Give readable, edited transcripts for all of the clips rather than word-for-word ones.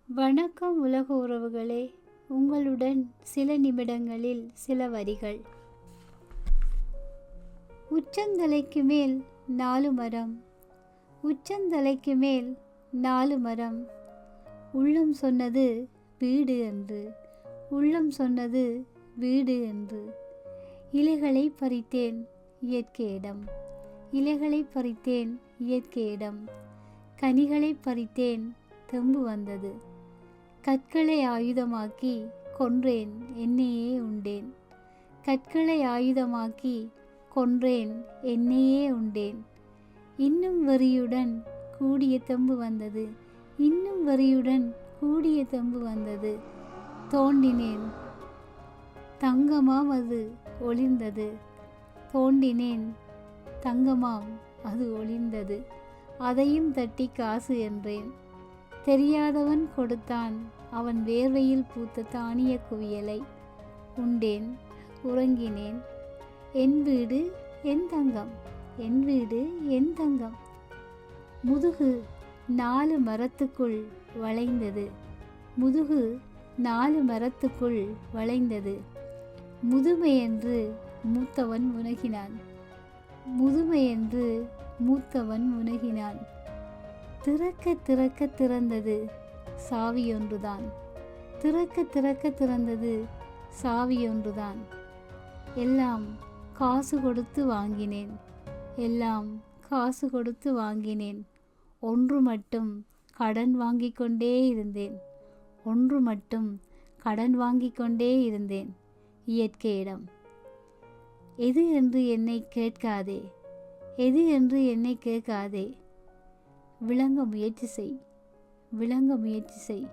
வணக்கம் உலக உறவுகளே, உங்களுடன் சில நிமிடங்களில் சில வரிகள். உச்சந்தலைக்கு மேல் 4 மரம், உச்சந்தலைக்கு மேல் 4 மரம். உள்ளம் சொன்னது வீடு என்று, உள்ளம் சொன்னது வீடு என்று. இலைகளை பறித்தேன் இயற்கையிடம், இலைகளை பறித்தேன் இயற்கையிடம். கனிகளை பறித்தேன் தெம்பு வந்தது. கற்களை ஆயுதமாக்கி கொன்றேன் என்னையே உண்டேன், கற்களை ஆயுதமாக்கி கொன்றேன் என்னையே உண்டேன். இன்னும் வெறியுடன் கூடிய தெம்பு வந்தது, இன்னும் வெறியுடன் கூடிய தெம்பு வந்தது. தோண்டினேன் தங்கமாம் அது ஒளிர்ந்தது, தோண்டினேன் தங்கமாம் அது ஒளிர்ந்தது. அதையும் தட்டி காசு என்றேன். தெரியாதவன் கொடுத்தான் அவன் வேர்வையில் பூத்த தானிய குவியலை. உண்டேன், உறங்கினேன். என் வீடு என் தங்கம், என் வீடு என் தங்கம். முதுகு 4 மரத்துக்குள் வளைந்தது, முதுகு 4 மரத்துக்குள் வளைந்தது. முதுமையென்று மூத்தவன் முனகினான், முதுமையென்று மூத்தவன் முனகினான். திறக்க திறக்க திறந்தது சாவியொன்றுதான், திறக்க திறக்க திறந்தது சாவியொன்றுதான். எல்லாம் காசு கொடுத்து வாங்கினேன், எல்லாம் காசு கொடுத்து வாங்கினேன். ஒன்று மட்டும் கடன் வாங்கிக் கொண்டே இருந்தேன், ஒன்று மட்டும் கடன் வாங்கிக் கொண்டே இருந்தேன் இயற்கையிடம். எது என்று என்னை கேட்காதே, எது என்று என்னை கேட்காதே. விளங்க முயற்சி செய், விளங்க முயற்சி செய்.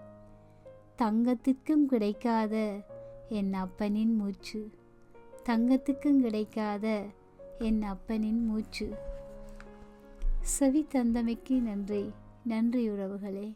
தங்கத்திற்கும் கிடைக்காத என் அப்பனின் மூச்சு, தங்கத்துக்கும் கிடைக்காத என் அப்பனின் மூச்சு. செவி தந்தமைக்கு நன்றி, நன்றி உறவுகளே.